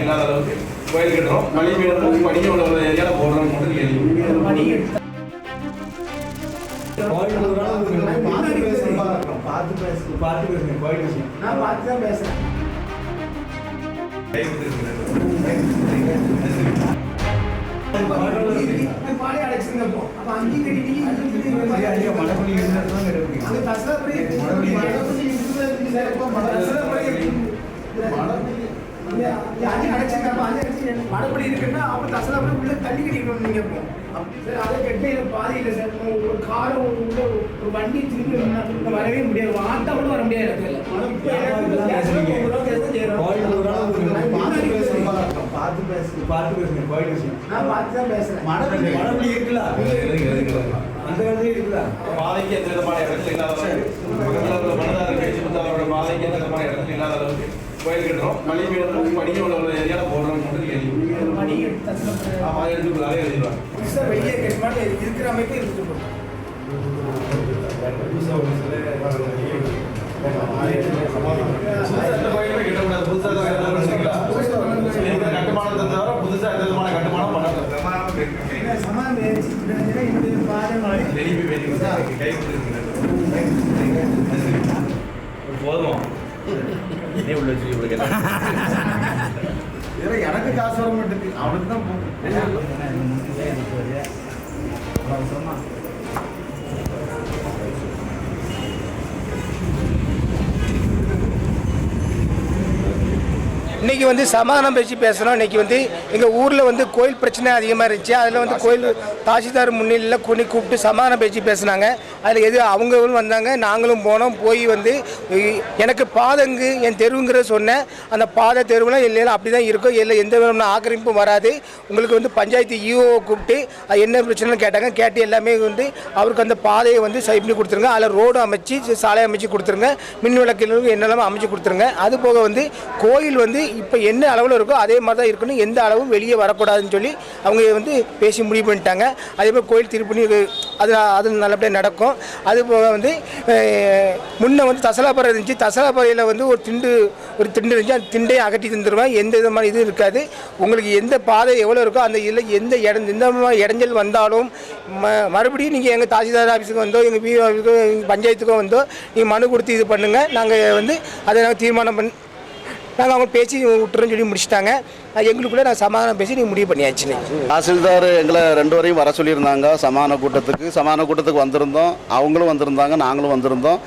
இல்லாத அளவுக்கு கோயில் கட்டுறோம். மழை பெய்யும் பணியை உள்ள ஏரியாவில் போடுறோம். மழைப்படி இருக்குன்னா அப்ப தசலா உள்ள தண்ணி கட்டிக்கணும். நீங்க அதை கட்டி பாதி இல்லை சார். ஒரு காரம் உள்ள ஒரு வண்டி திரும்பி வரவே முடியாது. ஆட்டா கூட வர முடியாது. பாதைக்கு எந்த விதமான இடத்துல இல்லாத பாதைக்கு எந்த விதமான இடத்துல இல்லாத அளவுக்கு கோயில் கட்டுறோம். மழை பெய்யும் பணியை உள்ள ஏரியாவில் போடுறோம். எடுத்துக்கொள்ளாலே எழுதிடுவாங்க. வெளியே இருக்கிற அமைப்பு இருக்கு. கட்டுமானத்தை தவிர புதுசாக எந்த விதமான கட்டுமானம் பண்ண போதும். எனக்கு காசு வர மாட்டேங்குது. அவனுக்கு தான் இன்றைக்கி வந்து சமாதானம் பேசி பேசுகிறோம். இன்றைக்கி எங்கள் ஊரில் கோயில் பிரச்சனை அதிகமாக இருந்துச்சு. அதில் கோயில் தாசில்தார் முன்னிலையில் கூப்பிட்டு சமாதானம் பேசி பேசுனாங்க. அதில் அவங்களும் வந்தாங்க, நாங்களும் போனோம். போய் எனக்கு பாதைங்கு என் தெருவுங்கிற சொன்னேன். அந்த பாதை தெருவுலாம் இல்லைன்னா அப்படி தான் இருக்கும். இல்லை எந்த விதமான ஆக்கிரமிப்பும் வராது. உங்களுக்கு பஞ்சாயத்து ஈஓ கூப்பிட்டு அது என்ன பிரச்சனைன்னு கேட்டாங்க. கேட்டு எல்லாமே அவருக்கு அந்த பாதையை சரி பண்ணி கொடுத்துருங்க. அதில் ரோடு அமைச்சு சாலை அமைச்சு கொடுத்துருங்க. மின் விளக்குகளுக்கு என்னெல்லாம் அமைச்சு கொடுத்துருங்க. அது போக கோயில் இப்போ என்ன அளவில் இருக்கோ அதே மாதிரி தான் இருக்கணும். எந்த அளவும் வெளியே வரக்கூடாதுன்னு சொல்லி அவங்க பேசி முடிவு பண்ணிட்டாங்க. அதே மாதிரி கோயில் திருப்பணி அது நல்லபடியாக நடக்கும். அது போக முன்ன தசலாப்பறை இருந்துச்சு. தசலாப்பறையில் ஒரு திண்டு இருந்துச்சு. அந்த திண்டையை அகட்டி தந்துடுவேன். எந்த விதமான இது இருக்காது. உங்களுக்கு எந்த பாதை எவ்வளோ இருக்கோ அந்த இதில் எந்த இடைஞ்சல் வந்தாலும் மறுபடியும் நீங்கள் எங்கள் தாசில்தார் ஆஃபீஸுக்கு வந்தோ எங்கள் பிஓ ஆஃபீஸுக்கோ எங்கள் பஞ்சாயத்துக்கோ வந்தோ நீங்கள் மனு கொடுத்து இது பண்ணுங்கள். நாங்கள் அதை நாங்கள் தீர்மானம் நாங்கள் அவங்க பேசி விட்டுறோன்னு சொல்லி முடிச்சுட்டாங்க. எங்களுக்குள்ளே நான் சமாதானம் பேசி நீங்கள் முடிவு பண்ணியாச்சுன்னு. தாசில்தார் எங்களை 2 வரையும் வர சொல்லியிருந்தாங்க. சமாதான கூட்டத்துக்கு வந்திருந்தோம். அவங்களும் வந்திருந்தாங்க, நாங்களும் வந்திருந்தோம்.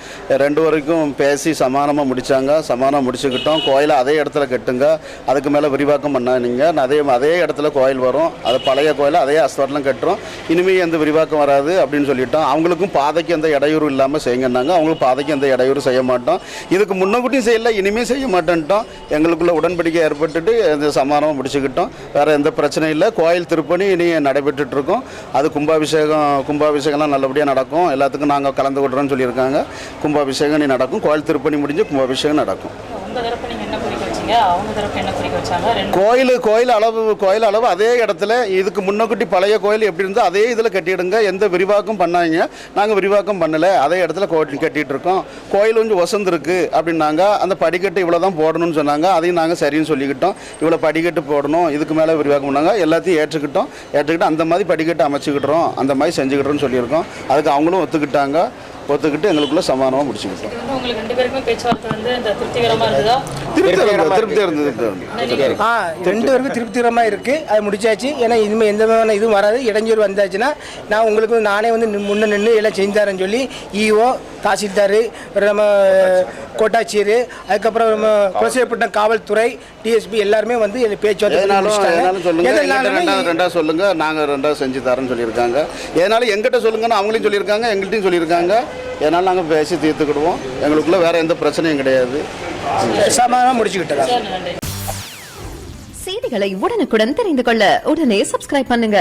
2 வரைக்கும் பேசி சமாதானமாக முடித்தாங்க. சமாதானம் முடிச்சுக்கிட்டோம். கோயிலை அதே இடத்துல கட்டுங்க, அதுக்கு மேலே விரிவாக்கம் பண்ணாதீங்க. அதே இடத்துல கோயில் வரும். அது பழைய கோயிலை அதே அஸ்தவரெலாம் கட்டுறோம். இனிமேல் எந்த விரிவாக்கம் வராது அப்படின்னு சொல்லிட்டோம். அவங்களுக்கும் பாதைக்கு எந்த இடையூறு இல்லாமல் செய்யுங்கன்னாங்க. அவங்களுக்கு பாதைக்கு எந்த இடையூறு செய்ய மாட்டோம். இதுக்கு முன்னக்கூட்டியும் செய்யலை, இனிமேல் செய்ய மாட்டேன்ட்டோம். எங்களுக்குள்ள உடன்படிக்கை ஏற்பட்டுட்டு இந்த சமாதானம் முடிச்சுக்கிட்டோம். வேறு எந்த பிரச்சனையும் இல்லை. கோயில் திருப்பணி இனி நடைபெற்றுட்ருக்கோம். அது கும்பாபிஷேகம்லாம் நல்லபடியாக நடக்கும். எல்லாத்துக்கும் நாங்கள் கலந்து கொள்கிறோன்னு சொல்லியிருக்காங்க. கும்பாபிஷேகம் இனி நடக்கும். கோயில் திருப்பணி முடிஞ்சு கும்பாபிஷேகம் நடக்கும். கோயில் அளவு அதே இடத்துல இதுக்கு முன்னக்கூட்டி பழைய கோயில் எப்படி இருந்தோ அதே இதில் கட்டிடுங்க. எந்த விரிவாக்கம் பண்ணாங்க. நாங்கள் விரிவாக்கம் பண்ணலை, அதே இடத்துல கட்டிகிட்டு இருக்கோம். கோயில் கொஞ்சம் வசந்துருக்கு அப்படின்னாங்க. அந்த படிக்கட்டு இவ்வளோ தான் போடணும்னு சொன்னாங்க. அதையும் நாங்கள் சரின்னு சொல்லிக்கிட்டோம். இவ்வளோ படிக்கட்டு போடணும், இதுக்கு மேலே விரிவாக்கம் பண்ணாங்க. எல்லாத்தையும் ஏற்றுக்கிட்டு அந்த மாதிரி படிக்கட்டு அமைச்சுக்கிட்டுறோம், அந்த மாதிரி செஞ்சுக்கிட்டோம்னு சொல்லியிருக்கோம். அதுக்கு அவங்களும் ஒத்துக்கிட்டு எங்களுக்குள்ள சமாதானமாக முடிச்சுக்கிட்டோம். திருப்தியாக இருந்தது. 2 பேருக்கும் திருப்திகரமாக இருக்குது. அது முடிச்சாச்சு. ஏன்னா இனிமேல் எந்த விதமான இதுவும் வராது. இடைஞ்சல் வந்தாச்சுன்னா நான் உங்களுக்கு நானே முன்ன நின்று எல்லாம் செஞ்சு தரேன்னு சொல்லி ஈஓ, தாசில்தார், நம்ம கோட்டாட்சியர், அதுக்கப்புறம் நம்ம குலசேரிப்பட்டினம் காவல்துறை, டிஎஸ்பி எல்லாருமே பேச்சுவார்த்தை சொல்லுங்க. நாங்கள் 2 செஞ்சு தரேன்னு சொல்லியிருக்காங்க. எதனாலும் எங்கிட்ட சொல்லுங்கன்னு அவங்களையும் சொல்லியிருக்காங்க, எங்கள்கிட்டையும் சொல்லியிருக்காங்க. இதனால் நாங்கள் பேசி தீர்த்துக்கிடுவோம். எங்களுக்குள்ள வேற எந்த பிரச்சனையும் கிடையாது. சமாதானம் முடிச்சுக்கிட்டோம். செய்திகளை உடனுக்குடன் தெரிந்து கொள்ள உடனே சப்ஸ்கிரைப் பண்ணுங்க.